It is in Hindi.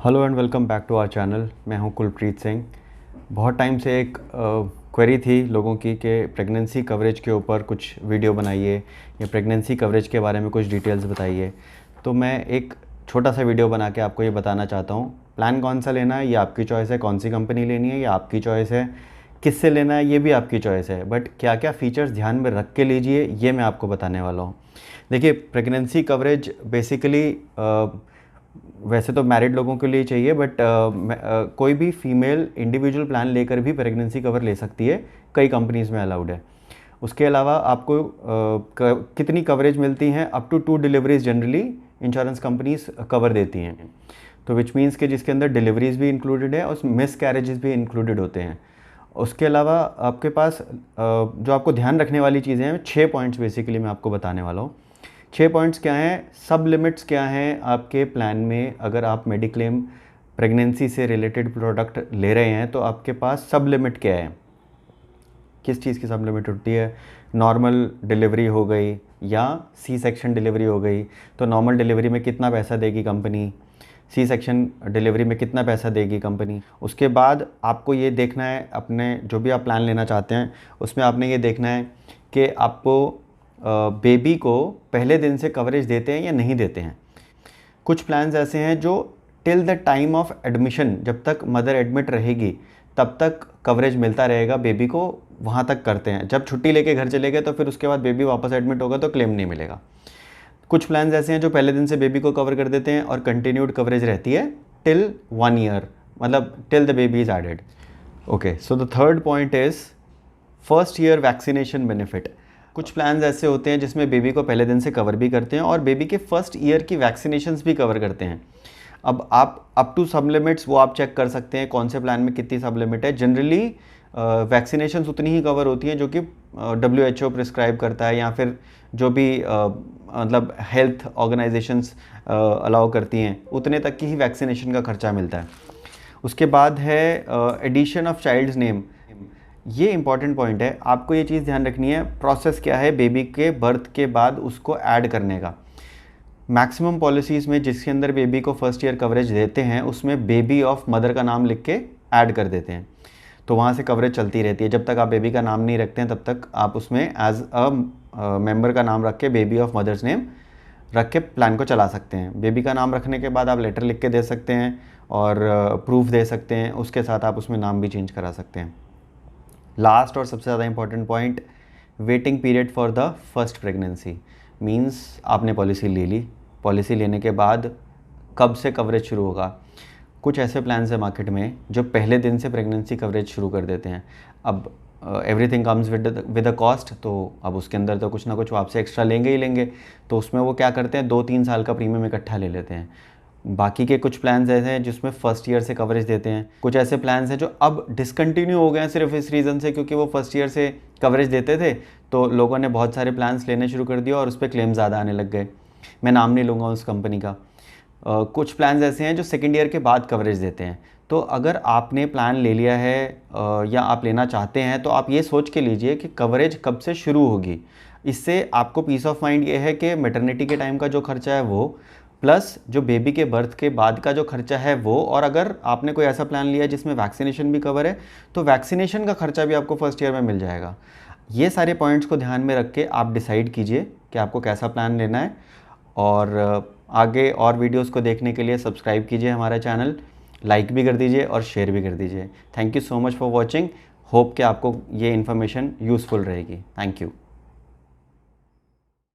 Hello and welcome back to our channel. मैं हूं कुलप्रीत सिंह। बहुत टाइम से एक क्वेरी थी लोगों की कि प्रेगनेंसी कवरेज के ऊपर कुछ वीडियो बनाइए या प्रेगनेंसी कवरेज के बारे में कुछ डिटेल्स बताइए। तो मैं एक छोटा सा वीडियो बना के आपको ये बताना चाहता हूँ। प्लान कौन सा लेना है ये आपकी चॉइस है, कौन सी कंपनी लेनी है ये आपकी चॉइस है, किससे लेना है ये भी आपकी चॉइस है, बट क्या क्या फ़ीचर्स ध्यान में रख के लीजिए ये मैं आपको बताने वाला हूँ। देखिए, प्रेगनेंसी कवरेज बेसिकली वैसे तो मैरिड लोगों के लिए चाहिए, बट कोई भी फीमेल इंडिविजुअल प्लान लेकर भी प्रेगनेंसी कवर ले सकती है। कई कंपनीज़ में अलाउड है। उसके अलावा आपको कितनी कवरेज मिलती हैं, up to 2 deliveries generally insurance companies cover देती हैं। तो विच मीन्स के जिसके अंदर डिलीवरीज भी इंक्लूडेड है और मिस कैरेजेस भी इंक्लूडेड होते हैं। उसके अलावा आपके पास जो आपको ध्यान रखने वाली चीज़ें हैं, 6 पॉइंट्स बेसिकली मैं आपको बताने वाला हूँ। 6 पॉइंट्स क्या हैं, सब लिमिट्स क्या हैं आपके प्लान में। अगर आप मेडिक्लेम प्रेगनेंसी से रिलेटेड प्रोडक्ट ले रहे हैं तो आपके पास सब लिमिट क्या है, किस चीज़ की सब लिमिट होती है। नॉर्मल डिलीवरी हो गई या सी सेक्शन डिलीवरी हो गई, तो नॉर्मल डिलीवरी में कितना पैसा देगी कंपनी, सी सेक्शन डिलीवरी में कितना पैसा देगी कंपनी। उसके बाद आपको ये देखना है, अपने जो भी आप प्लान लेना चाहते हैं उसमें आपने ये देखना है कि आपको बेबी को पहले दिन से कवरेज देते हैं या नहीं देते हैं। कुछ प्लान्स ऐसे हैं जो till the time of admission, जब तक मदर एडमिट रहेगी तब तक कवरेज मिलता रहेगा बेबी को, वहाँ तक करते हैं। जब छुट्टी लेके घर चले गए तो फिर उसके बाद बेबी वापस एडमिट होगा तो क्लेम नहीं मिलेगा। कुछ प्लान्स ऐसे हैं जो पहले दिन से बेबी को कवर कर देते हैं और कंटिन्यूड कवरेज रहती है टिल 1 ईयर, मतलब till the baby is added. Okay, so the third point is first year vaccination benefit. कुछ प्लान्स ऐसे होते हैं जिसमें बेबी को पहले दिन से कवर भी करते हैं और बेबी के फर्स्ट ईयर की वैक्सीनेशंस भी कवर करते हैं। अब आप अप टू सब लिमिट्स वो आप चेक कर सकते हैं कौन से प्लान में कितनी सब लिमिट है। जनरली वैक्सीनेशंस उतनी ही कवर होती हैं जो कि WHO प्रिस्क्राइब करता है या फिर जो भी मतलब हेल्थ ऑर्गेनाइजेशंस अलाउ करती हैं, उतने तक की ही वैक्सीनेशन का खर्चा मिलता है। उसके बाद है एडिशन ऑफ चाइल्ड्स नेम। ये इंपॉर्टेंट पॉइंट है, आपको ये चीज़ ध्यान रखनी है। प्रोसेस क्या है बेबी के बर्थ के बाद उसको ऐड करने का। मैक्सिमम पॉलिसीज़ में जिसके अंदर बेबी को फर्स्ट ईयर कवरेज देते हैं उसमें बेबी ऑफ मदर का नाम लिख के ऐड कर देते हैं, तो वहाँ से कवरेज चलती रहती है। जब तक आप बेबी का नाम नहीं रखते हैं तब तक आप उसमें एज अ मेंबर का नाम रख के बेबी ऑफ मदर्स नेम रख के प्लान को चला सकते हैं। बेबी का नाम रखने के बाद आप लेटर लिख के दे सकते हैं और प्रूफ दे सकते हैं, उसके साथ आप उसमें नाम भी चेंज करा सकते हैं। लास्ट और सबसे ज़्यादा important point, waiting period for the first pregnancy. Means आपने पॉलिसी ले ली, पॉलिसी लेने के बाद कब से कवरेज शुरू होगा। कुछ ऐसे प्लान्स हैं मार्केट में जो पहले दिन से प्रेगनेंसी कवरेज शुरू कर देते हैं। अब everything comes with a cost, तो अब उसके अंदर तो कुछ ना कुछ वो आपसे एक्स्ट्रा लेंगे ही लेंगे। तो उसमें वो क्या करते हैं, 2-3 साल का प्रीमियम इकट्ठा ले लेते हैं। बाकी के कुछ प्लान्स ऐसे हैं जिसमें फर्स्ट ईयर से कवरेज देते हैं। कुछ ऐसे प्लान्स हैं जो अब डिसकंटिन्यू हो गए हैं सिर्फ इस रीज़न से क्योंकि वो फर्स्ट ईयर से कवरेज देते थे, तो लोगों ने बहुत सारे प्लान्स लेने शुरू कर दिया और उस पर क्लेम ज़्यादा आने लग गए। मैं नाम नहीं लूँगा उस कंपनी का। कुछ प्लान्स ऐसे हैं जो सेकेंड ईयर के बाद कवरेज देते हैं। तो अगर आपने प्लान ले लिया है या आप लेना चाहते हैं तो आप ये सोच के लीजिए कि कवरेज कब से शुरू होगी। इससे आपको पीस ऑफ माइंड ये है कि मैटरनिटी के टाइम का जो खर्चा है वो, प्लस जो बेबी के बर्थ के बाद का जो खर्चा है वो, और अगर आपने कोई ऐसा प्लान लिया जिसमें वैक्सीनेशन भी कवर है तो वैक्सीनेशन का खर्चा भी आपको फर्स्ट ईयर में मिल जाएगा। ये सारे पॉइंट्स को ध्यान में रख के आप डिसाइड कीजिए कि आपको कैसा प्लान लेना है। और आगे और वीडियोस को देखने के लिए सब्सक्राइब कीजिए हमारा चैनल, लाइक भी कर दीजिए और शेयर भी कर दीजिए। Thank you so much for watching. Hope कि आपको ये इन्फॉर्मेशन यूज़फुल रहेगी। Thank you.